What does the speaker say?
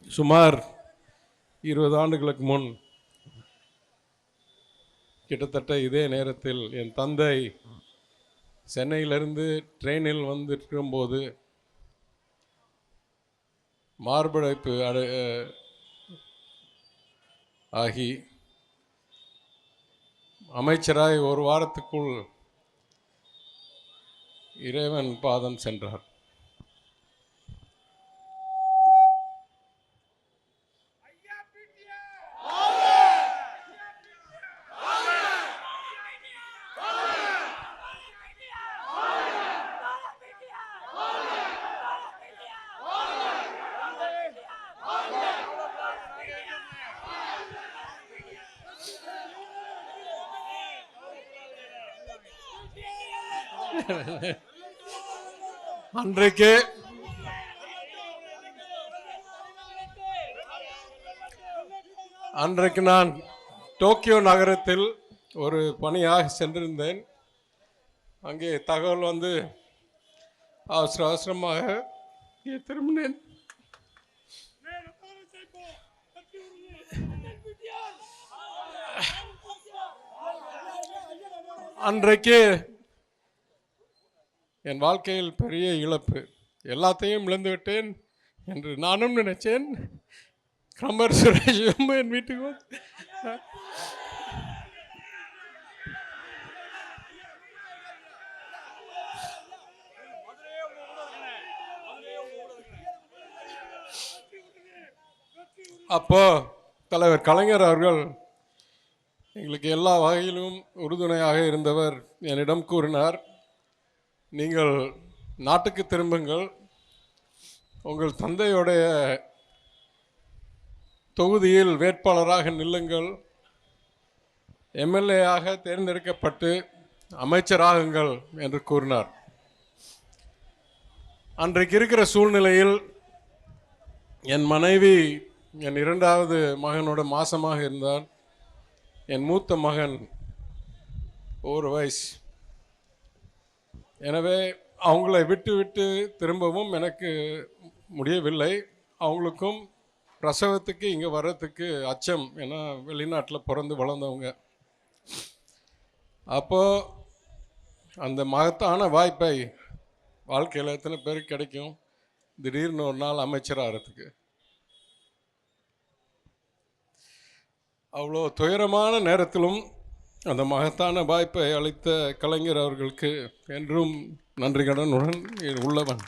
சுமார் 20 ஆண்டுகளுக்கு முன் கிட்டத்தட்ட இதே நேரத்தில் என் தந்தை சென்னையிலிருந்து ட்ரெயினில் வந்துருக்கும்போது மார்படைப்பு ஆகி அமைச்சராய் ஒரு வாரத்துக்குள் இறைவன் பாதம் சென்றார். அன்றைக்கு நான் டோக்கியோ நகரத்தில் ஒரு பணியாக சென்றிருந்தேன். அங்கே தகவல் வந்து அவசரமாக திரும்பினேன். அன்றைக்கு என் வாழ்க்கையில் பெரிய இழப்பு, எல்லாத்தையும் இழந்துவிட்டேன் என்று நானும் நினைச்சேன். கமர் சுரேஷும் என் வீட்டுக்கு அப்போ தலைவர் கலைஞர் அவர்கள் எங்களுக்கு எல்லா வகையிலும் உறுதுணையாக இருந்தவர் என்னிடம் கூறினார், நீங்கள் நாட்டுக்கு திரும்புங்கள், உங்கள் தந்தையுடைய தொகுதியில் வேட்பாளராக நில்லுங்கள், எம்எல்ஏயாக தேர்ந்தெடுக்கப்பட்டு அமைச்சராகுங்கள் என்று கூறினார். அன்றைக்கு இருக்கிற சூழ்நிலையில் என் மனைவி என் இரண்டாவது மகனோட மாசமாக இருந்தார். என் மூத்த மகன் 1 வயசு. எனவே அவங்கள விட்டு திரும்பவும் எனக்கு முடியவில்லை. அவங்களுக்கும் பிரசவத்துக்கு இங்கே வர்றதுக்கு அச்சம், ஏன்னா வெளிநாட்டில் பிறந்து வளர்ந்தவங்க. அப்போது அந்த மகத்தான வாய்ப்பை வாழ்க்கையில் எத்தனை பேருக்கு கிடைக்கும், திடீர்னு ஒரு நாள் அமைச்சராகிறதுக்கு? அவ்வளோ துயரமான நேரத்திலும் அந்த மகத்தான வாய்ப்பை அளித்த கலைஞர் அவர்களுக்கு என்றும் நன்றி கடனுடன் உள்ளவன்.